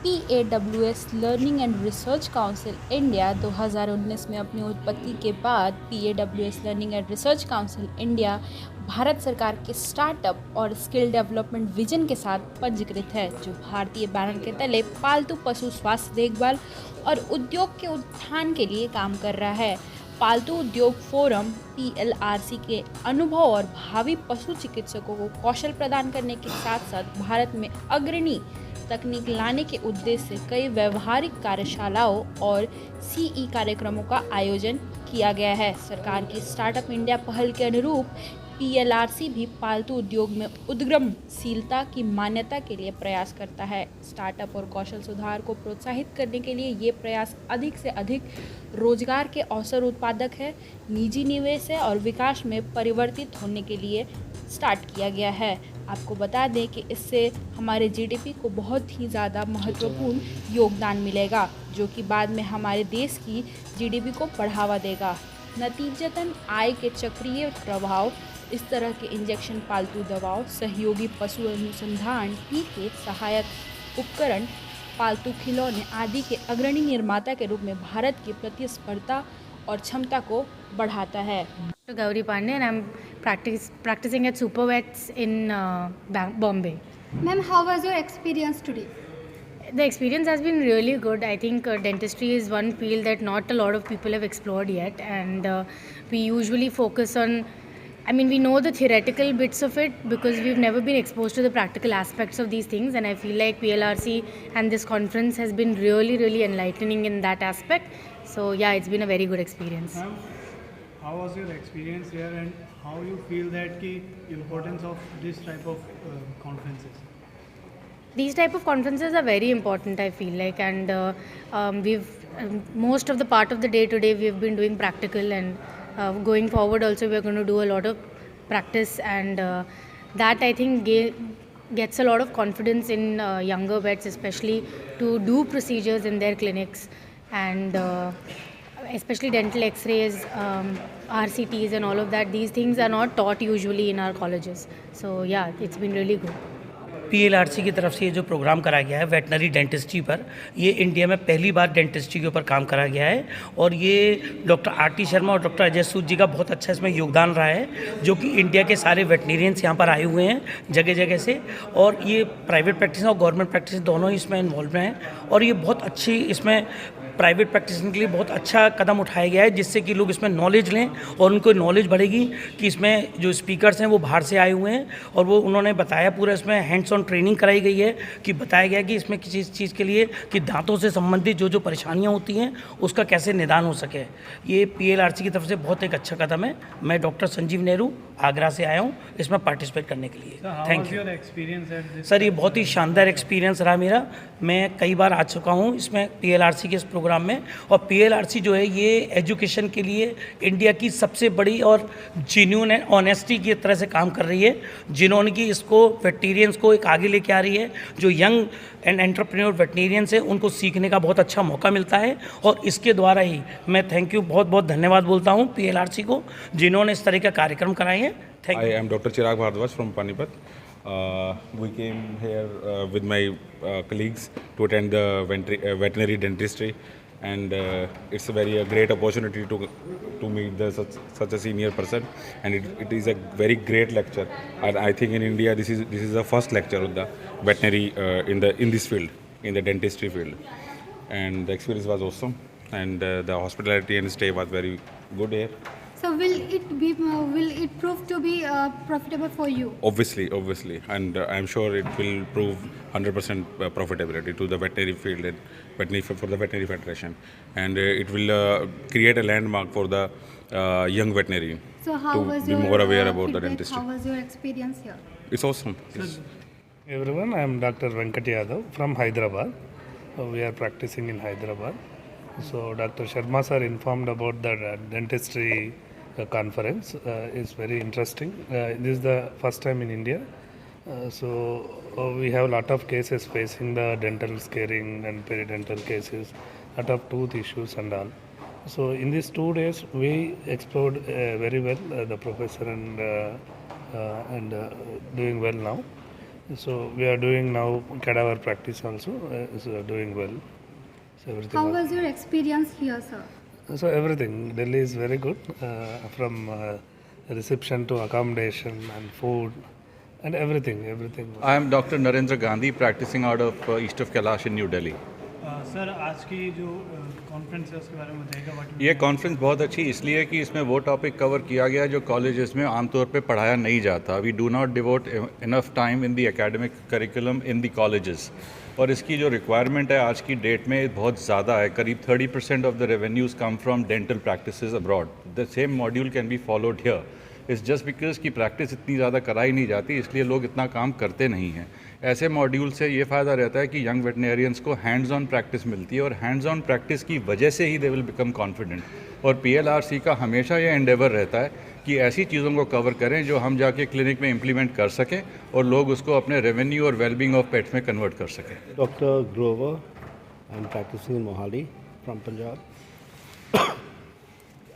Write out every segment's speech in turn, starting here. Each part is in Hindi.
PAWS learning and research council India 2019 में अपनी उत्पत्ति के बाद PAWS learning and research council India Bharat सरकार के स्टार्टअप और स्किल डेवलपमेंट विजन के साथ पंजीकृत है, जो भारतीय बैनर के तले पालतू पशु स्वास्थ्य देखभाल और उद्योग के उत्थान के लिए काम कर रहा है। पालतू उद्योग फोरम PLRC के अनुभव और भावी पशु चिकित्सकों को कौशल प्रदान करने के साथ साथ भारत में अग्रणी तकनीक लाने के उद्देश्य से कई व्यवहारिक कार्यशालाओं और CE कार्यक्रमों का आयोजन किया गया है। सरकार की स्टार्टअप इंडिया पहल के अनुरूप PLRC भी पालतू उद्योग में उद्यमशीलता की मान्यता के लिए प्रयास करता है। स्टार्टअप और कौशल सुधार को प्रोत्साहित करने के लिए ये प्रयास अधिक से अधिक रोजगार के अवसर उत्पादक है, निजी निवेश है और विकास में परिवर्तित होने के लिए स्टार्ट किया गया है। आपको बता दें कि इससे हमारे GDP को बहुत ही ज़्यादा महत्वपूर्ण योगदान मिलेगा, जो कि बाद में हमारे देश की GDP को बढ़ावा देगा। नतीजतन आय के चक्रीय प्रभाव, इस तरह के इंजेक्शन, पालतू दवाओं, सहयोगी पशु अनुसंधान, टीके, सहायक उपकरण, पालतू खिलौने आदि के अग्रणी निर्माता के रूप में भारत की प्रतिस्पर्धा और क्षमता को बढ़ाता है। Gauri Pandey, and I'm practicing at Supervets in Bombay. Ma'am, how was your experience today? The experience has been really good. I think dentistry is one field that not a lot of people have explored yet, and we usually focus on, we know the theoretical bits of it because we've never been exposed to the practical aspects of these things, and I feel like PLRC and this conference has been really, really enlightening in that aspect. So yeah, it's been a very good experience. Ma'am, how was your experience here, and how you feel that the importance of this type of conferences? These type of conferences are very important, I feel like, and we've most of the part of the day today we've been doing practical, and going forward also we're going to do a lot of practice, and that I think gets a lot of confidence in younger vets, especially to do procedures in their clinics, and especially dental x-rays, RCTs and all of that. These things are not taught usually in our colleges. So yeah, it's been really good. PLRC की तरफ से ये जो प्रोग्राम करा गया है वेटनरी डेंटिस्ट्री पर, ये इंडिया में पहली बार डेंटिस्ट्री के ऊपर काम करा गया है, और ये डॉक्टर RT शर्मा और डॉक्टर अजय सूद जी का बहुत अच्छा इसमें योगदान रहा है, जो कि इंडिया के सारे वेटनरियंस यहाँ पर आए हुए हैं जगह जगह से, और ये प्राइवेट प्रैक्टिस और गवर्नमेंट प्रैक्टिस दोनों ही इसमें इन्वॉल्व हैं, और ये बहुत अच्छी इसमें प्राइवेट प्रैक्टिस के लिए बहुत अच्छा कदम उठाया गया है, जिससे कि लोग इसमें नॉलेज लें और उनको नॉलेज बढ़ेगी कि इसमें जो स्पीकर्स हैं वो बाहर से आए हुए हैं, और वो उन्होंने बताया पूरा इसमें हैंड्स ऑन ट्रेनिंग कराई गई है कि बताया गया कि इसमें किसी चीज़ के लिए कि दांतों से संबंधित जो परेशानियां होती हैं उसका कैसे निदान हो सके। ये PLRC की तरफ से बहुत एक अच्छा कदम है। मैं डॉक्टर संजीव नेहरू आगरा से आया हूँ इसमें पार्टिसिपेट करने के लिए। Thank you sir. ये बहुत ही शानदार एक्सपीरियंस रहा मेरा। मैं कई बार आ चुका हूँ इसमें PLRC के इस प्रोग्राम में, और PLRC जो है ये एजुकेशन के लिए इंडिया की सबसे बड़ी और जेन्युइन एंड ऑनेस्टी की तरह से काम कर रही है, जिन्होंने कि इसको वेटनेरियंस को एक आगे लेके आ रही है। जो यंग एंड एंटरप्रेन्योर वेटनेरियंस है उनको सीखने का बहुत अच्छा मौका मिलता है, और इसके द्वारा ही मैं थैंक यू बहुत बहुत धन्यवाद बोलता हूँ PLRC को, जिन्होंने इस तरह का कार्यक्रम कराए हैं। Thank you. I am Dr. Chirag Bhardwaj from Panipat. We came here with my colleagues to attend the veterinary dentistry, and it's a very great opportunity to meet such a senior person, and it is a very great lecture. And I think in India this is the first lecture of the veterinary in this field, in the dentistry field, and the experience was awesome, and the hospitality and stay was very good here. So will it prove to be profitable for you? Obviously, and I'm sure it will prove 100% profitability to the veterinary field and for the veterinary federation, and it will create a landmark for the young veterinarian to be more aware about the dentistry. How was your experience here? It's awesome. Yes. Everyone, I am Dr. Venkat Yadav from Hyderabad. We are practicing in Hyderabad. So Dr. Sharma sir informed about the dentistry conference. It's very interesting. This is the first time in India. We have a lot of cases facing the dental scaring and periodontal cases, lot of tooth issues and all. So in these 2 days, we explored very well the professor and doing well now. So we are doing now cadaver practice also, so doing well. So everything. How was your experience here, sir? So everything, Delhi is very good, from reception to accommodation and food and everything. I am Dr. Narendra Gandhi, practicing out of East of Kailash in New Delhi. Sir आज की जो कॉन्फ्रेंस है उसके बारे में बताइएगा ये कॉन्फ्रेंस बहुत अच्छी इसलिए कि इसमें वो टॉपिक कवर किया गया जो कॉलेजेस में आमतौर पे पढ़ाया नहीं जाता. We do not devote enough time in the academic curriculum in the colleges, और इसकी जो रिक्वायरमेंट है आज की डेट में बहुत ज़्यादा है. करीब 30% of the revenues come from dental practices abroad. The same module can be followed here. It's just because की प्रैक्टिस इतनी ज़्यादा कराई नहीं जाती, इसलिए लोग इतना काम करते नहीं हैं. ऐसे मॉड्यूल से ये फ़ायदा रहता है कि यंग वेटनेरियंस को हैंड्स ऑन प्रैक्टिस मिलती है, और हैंड्स ऑन प्रैक्टिस की वजह से ही दे विल बिकम कॉन्फिडेंट. और PLRC का हमेशा ये एंडेवर रहता है कि ऐसी चीज़ों को कवर करें जो हम जाके क्लिनिक में इम्प्लीमेंट कर सकें और लोग उसको अपने रेवेन्यू और वेलबींग ऑफ पेट्स में कन्वर्ट कर सकें. Dr. Grover, I'm practicing in Mohali from Punjab.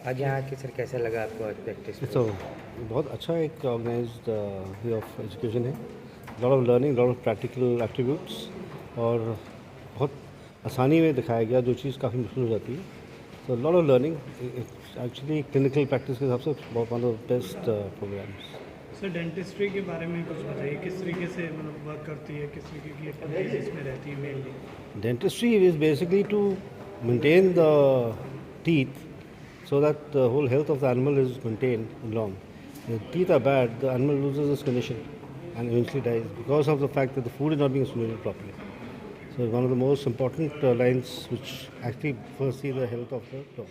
आज यहाँ के सर कैसा लगा आपको आज प्रैक्टिस? So बहुत अच्छा एक ऑर्गेनाइज्ड वे ऑफ एजुकेशन है. Lot of learning, lot of practical attributes, और बहुत आसानी में दिखाया गया जो चीज़ काफ़ी मुश्किल हो जाती है. So lot of learning. Actually clinical practice के हिसाब से बहुत one of the best programs. Sir dentistry के बारे में कुछ बताइए, किस तरीके से मतलब वर्क करती है, किस तरीके की एक्टिविटीज इसमें रहती है mainly? Dentistry is basically to maintain the teeth so that the whole health of the animal is maintained long. If the teeth are bad, the animal loses its condition and eventually dies because of the fact that the food is not being assimilated properly. So it's one of the most important lines which actually foresee the health of the dog.